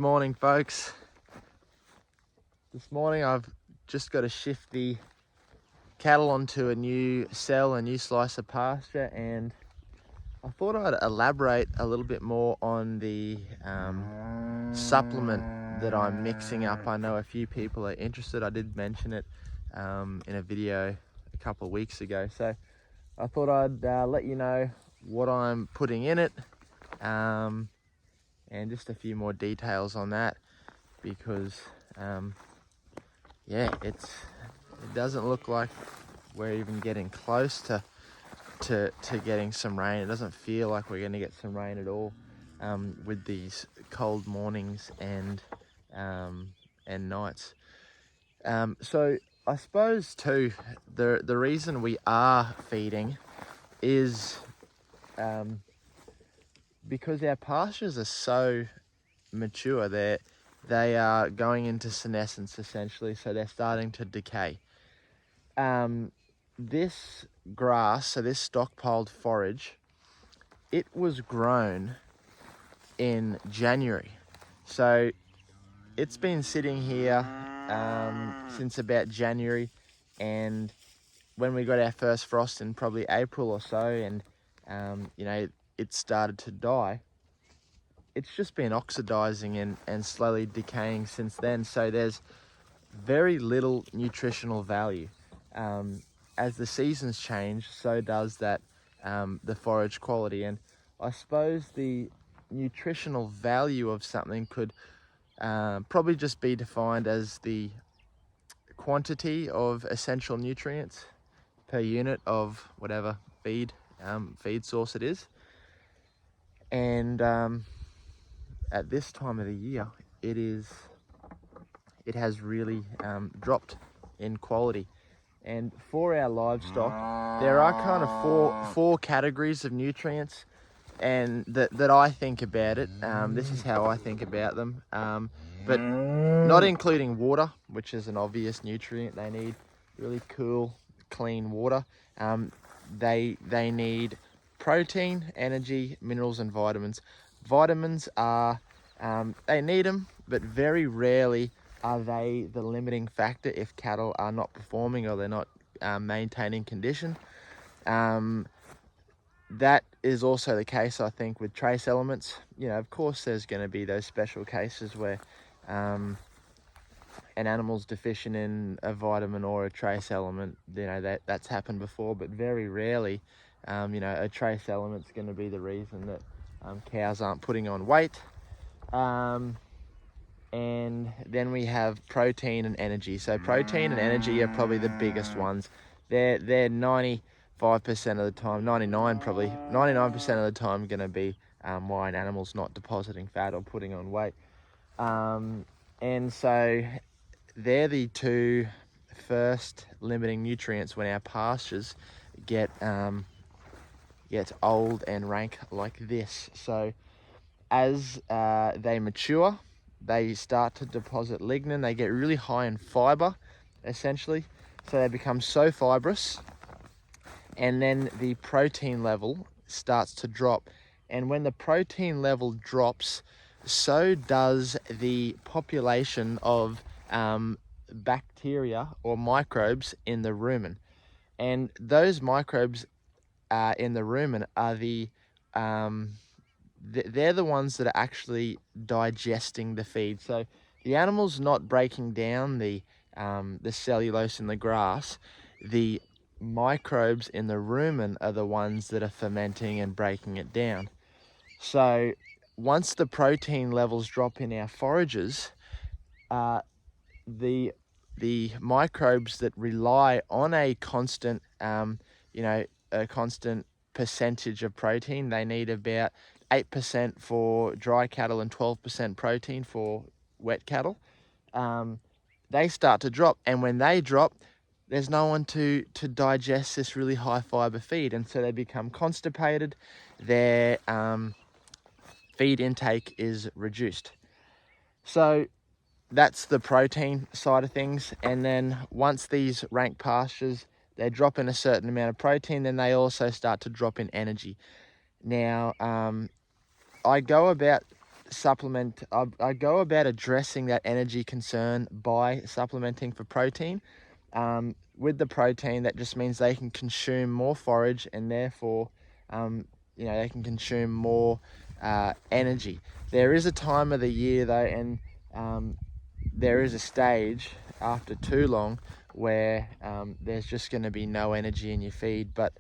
morning, folks. This morning I've just got to shift the cattle onto a new cell, a new slice of pasture, and I thought I'd elaborate a little bit more on the supplement that I'm mixing up. I know a few people are interested. I did mention it in a video a couple of weeks ago, so I thought I'd let you know what I'm putting in it, and just a few more details on that, because yeah, it doesn't look like we're even getting close to getting some rain. It doesn't feel like we're going to get some rain at all with these cold mornings and nights. So I suppose too, the reason we are feeding is because our pastures are so mature. They are going into senescence essentially, so they're starting to decay. This grass, so this stockpiled forage, it was grown in January, so it's been sitting here since about January, and when we got our first frost in probably April or so, and you know, it started to die, it's just been oxidizing and slowly decaying since then. So there's very little nutritional value. As the seasons change, so does that the forage quality. And I suppose the nutritional value of something could probably just be defined as the quantity of essential nutrients per unit of whatever feed source it is. And at this time of the year, it has really dropped in quality. And for our livestock, there are kind of four categories of nutrients, and that I think about it. This is how I think about them, but not including water, which is an obvious nutrient. They need really cool, clean water. They need protein, energy, minerals, and vitamins. Vitamins are, they need them, but very rarely are they the limiting factor if cattle are not performing or they're not maintaining condition. That is also the case, I think, with trace elements. You know, of course, there's going to be those special cases where an animal's deficient in a vitamin or a trace element. You know, that's happened before, but very rarely, you know, a trace element's going to be the reason that cows aren't putting on weight. And then we have protein and energy. So protein and energy are probably the biggest ones. They're 95% of the time, 99% of the time going to be why an animal's not depositing fat or putting on weight. And so they're the two first limiting nutrients when our pastures get old and rank like this. So as they mature, they start to deposit lignin. They get really high in fiber, essentially. So they become so fibrous. And then the protein level starts to drop. And when the protein level drops, so does the population of bacteria or microbes in the rumen. And those microbes in the rumen are they're the ones that are actually digesting the feed. So the animal's not breaking down the cellulose in the grass. The microbes in the rumen are the ones that are fermenting and breaking it down. So once the protein levels drop in our forages, the microbes that rely on a constant, you know, a constant percentage of protein, they need about 8% for dry cattle and 12% protein for wet cattle. They start to drop, and when they drop, there's no one to digest this really high fiber feed, and so they become constipated. Their feed intake is reduced. So that's the protein side of things. And then once these rank pastures, they drop in a certain amount of protein, then they also start to drop in energy. Now, I go about I go about addressing that energy concern by supplementing for protein. With the protein, that just means they can consume more forage, and therefore, they can consume more energy. There is a time of the year though, and there is a stage after too long where there's just going to be no energy in your feed. But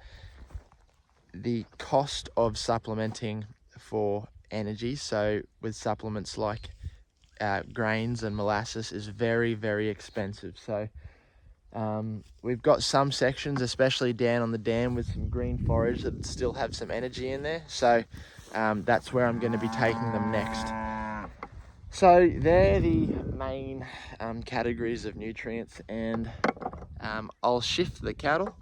the cost of supplementing for energy, so with supplements like grains and molasses, is very, very expensive. So we've got some sections, especially down on the dam, with some green forage that still have some energy in there. So that's where I'm going to be taking them next. So they're the main categories of nutrients, and I'll shift the cattle,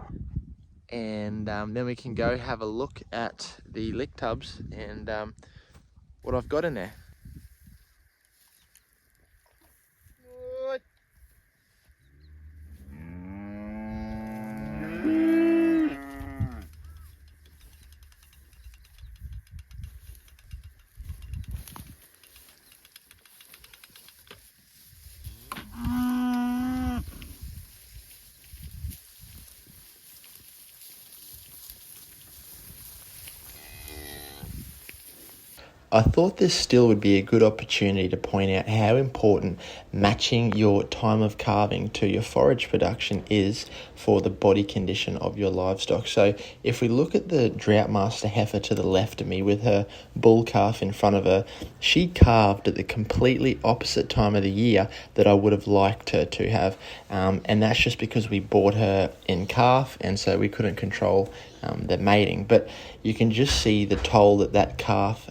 and then we can go have a look at the lick tubs and what I've got in there. I thought this still would be a good opportunity to point out how important matching your time of calving to your forage production is for the body condition of your livestock. So if we look at the Drought Master heifer to the left of me with her bull calf in front of her, she calved at the completely opposite time of the year that I would have liked her to have. And that's just because we bought her in calf, and so we couldn't control the mating. But you can just see the toll that calf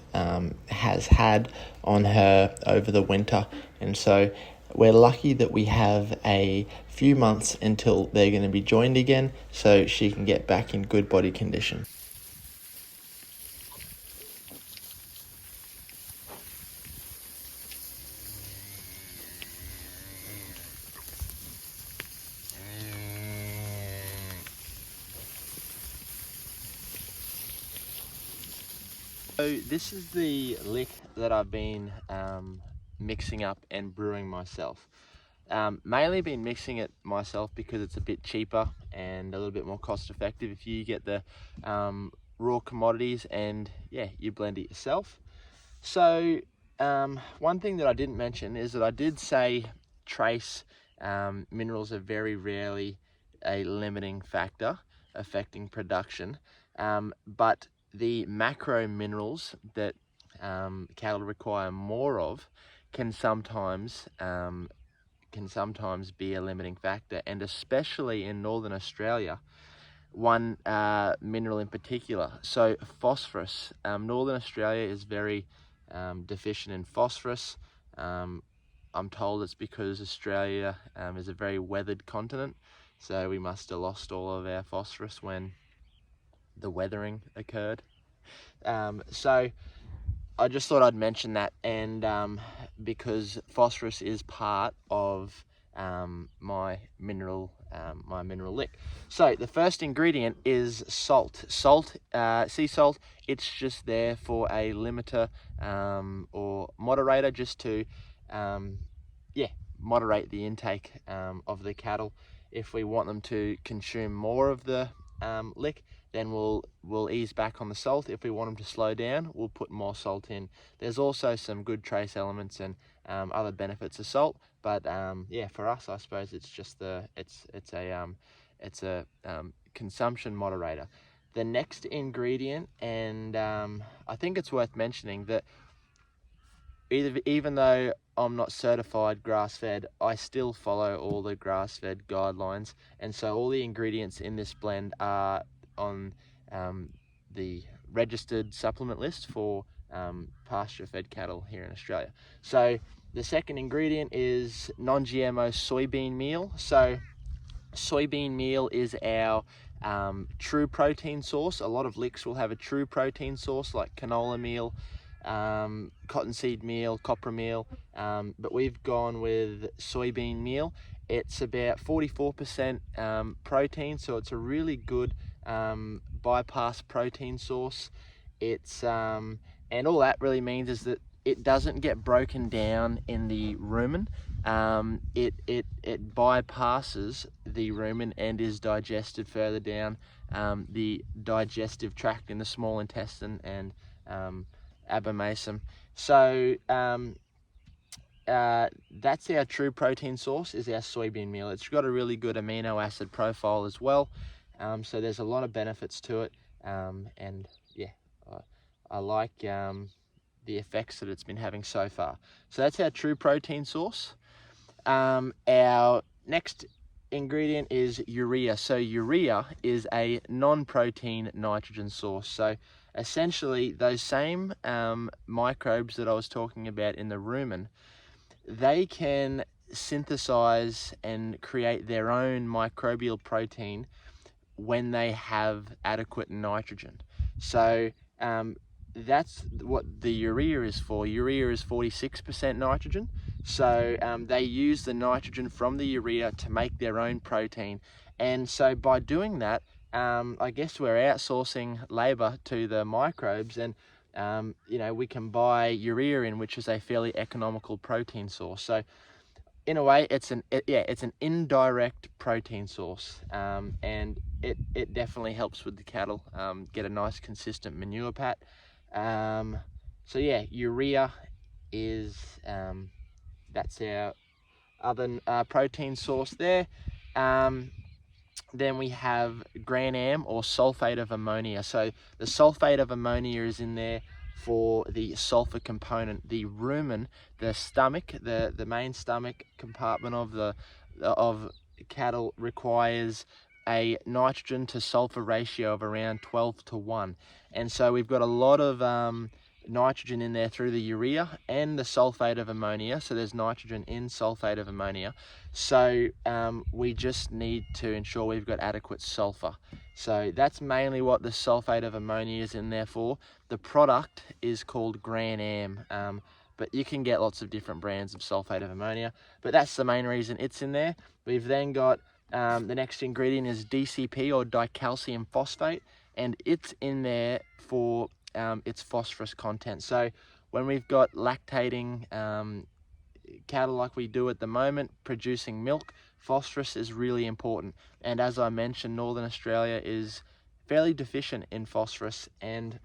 has had on her over the winter, and so we're lucky that we have a few months until they're going to be joined again, so she can get back in good body condition. So this is the lick that I've been mixing up and brewing myself. Mainly been mixing it myself because it's a bit cheaper and a little bit more cost effective if you get the raw commodities and you blend it yourself. So one thing that I didn't mention is that I did say trace minerals are very rarely a limiting factor affecting production, but the macro minerals that cattle require more of can sometimes be a limiting factor, and especially in Northern Australia, one mineral in particular. So phosphorus. Northern Australia is very deficient in phosphorus. I'm told it's because Australia is a very weathered continent, so we must have lost all of our phosphorus when the weathering occurred. So I just thought I'd mention that, and because phosphorus is part of my mineral lick. So the first ingredient is salt. Sea salt. It's just there for a limiter or moderator, just to moderate the intake of the cattle. If we want them to consume more of the lick, then we'll ease back on the salt. If we want them to slow down, we'll put more salt in. There's also some good trace elements and other benefits of salt, but for us, I suppose it's just it's a consumption moderator. The next ingredient, and I think it's worth mentioning that even though I'm not certified grass-fed, I still follow all the grass-fed guidelines, and so all the ingredients in this blend are on the registered supplement list for pasture-fed cattle here in Australia. So the second ingredient is non-GMO soybean meal. So soybean meal is our true protein source. A lot of licks will have a true protein source like canola meal, cottonseed meal, copra meal, but we've gone with soybean meal. It's about 44% protein, so it's a really good bypass protein source. It's and all that really means is that it doesn't get broken down in the rumen. It bypasses the rumen and is digested further down the digestive tract in the small intestine and abomasum. So that's our true protein source, is our soybean meal. It's got a really good amino acid profile as well, so there's a lot of benefits to it, and yeah, I like the effects that it's been having so far. So that's our true protein source. Our next ingredient is urea. So urea is a non-protein nitrogen source. So essentially those same microbes that I was talking about in the rumen, they can synthesize and create their own microbial protein when they have adequate nitrogen. So that's what the urea is for. Urea is 46% nitrogen. So they use the nitrogen from the urea to make their own protein. And so by doing that, I guess we're outsourcing labor to the microbes, and you know, we can buy urea in, which is a fairly economical protein source. So in a way, it's an indirect protein source, and it definitely helps with the cattle get a nice consistent manure pat. So yeah, urea is that's our other protein source there. Then we have GrAM, or sulfate of ammonia. So the sulfate of ammonia is in there for the sulfur component. The rumen, the stomach, the main stomach compartment of cattle, requires a nitrogen to sulfur ratio of around 12:1, and so we've got a lot of nitrogen in there through the urea and the sulfate of ammonia. So there's nitrogen in sulfate of ammonia. So we just need to ensure we've got adequate sulfur. So that's mainly what the sulfate of ammonia is in there for. The product is called GrAM, but you can get lots of different brands of sulfate of ammonia, but that's the main reason it's in there. We've then got the next ingredient is DCP, or dicalcium phosphate, and it's in there for its phosphorus content. So when we've got lactating cattle like we do at the moment, producing milk, phosphorus is really important. And as I mentioned, Northern Australia is fairly deficient in phosphorus, and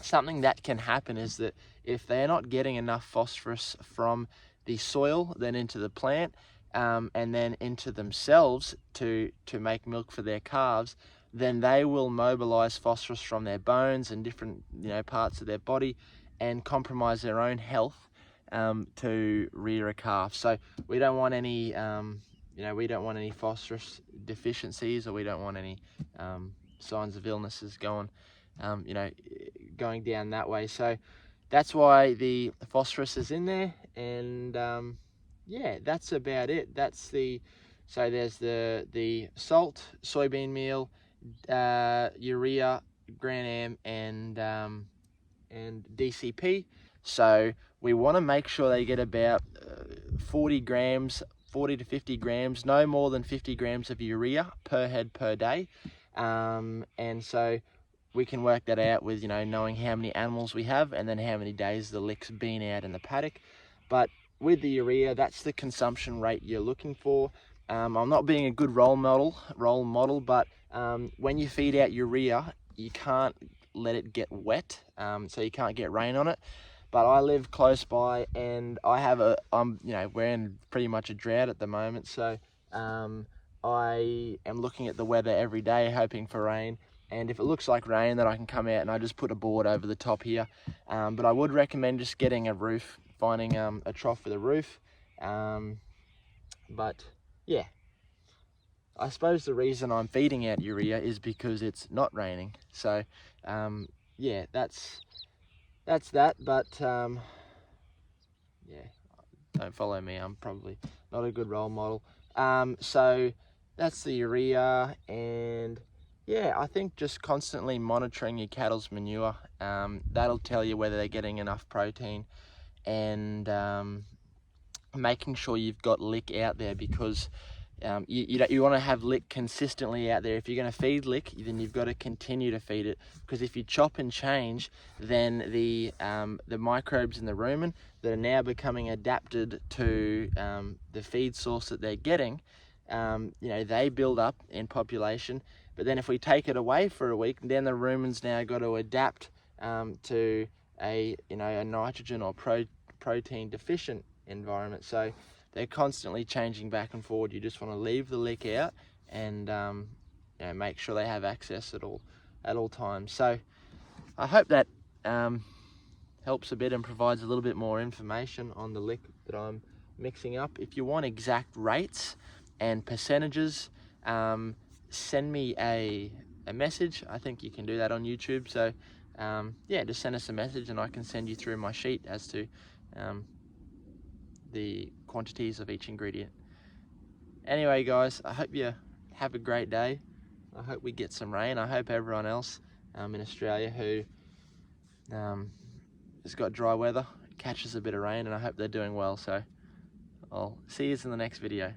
something that can happen is that if they're not getting enough phosphorus from the soil, then into the plant, and then into themselves to make milk for their calves, then they will mobilize phosphorus from their bones and different parts of their body and compromise their own health to rear a calf. So we don't want any we don't want any phosphorus deficiencies, or we don't want any signs of illnesses going down that way. So that's why the phosphorus is in there, and yeah, that's about it. There's the salt, soybean meal, urea, GrAM, and DCP. So we want to make sure they get about 40 to 50 grams, no more than 50 grams of urea per head per day. And so we can work that out with knowing how many animals we have and then how many days the lick's been out in the paddock. But with the urea, that's the consumption rate you're looking for. I'm not being a good role model, but when you feed out urea, you can't let it get wet, so you can't get rain on it. But I live close by, and I have we're in pretty much a drought at the moment, so I am looking at the weather every day, hoping for rain. And if it looks like rain, then I can come out and I just put a board over the top here. But I would recommend just getting a roof, finding a trough with a roof. But yeah, I suppose the reason I'm feeding out urea is because it's not raining. So yeah, that's that. But yeah, don't follow me. I'm probably not a good role model. So that's the urea, and yeah, I think just constantly monitoring your cattle's manure, that'll tell you whether they're getting enough protein, and making sure you've got lick out there, because you want to have lick consistently out there. If you're going to feed lick, then you've got to continue to feed it, because if you chop and change, then the microbes in the rumen that are now becoming adapted to the feed source that they're getting, they build up in population. But then if we take it away for a week, then the rumen's now got to adapt to a nitrogen or protein deficient environment. So they're constantly changing back and forward. You just want to leave the lick out and make sure they have access at all times. So I hope that helps a bit and provides a little bit more information on the lick that I'm mixing up. If you want exact rates and percentages, send me a message. I think you can do that on YouTube. So just send us a message and I can send you through my sheet as to the quantities of each ingredient. Anyway guys, I hope you have a great day. I hope we get some rain. I hope everyone else in Australia who has got dry weather catches a bit of rain, and I hope they're doing well. So I'll see you in the next video.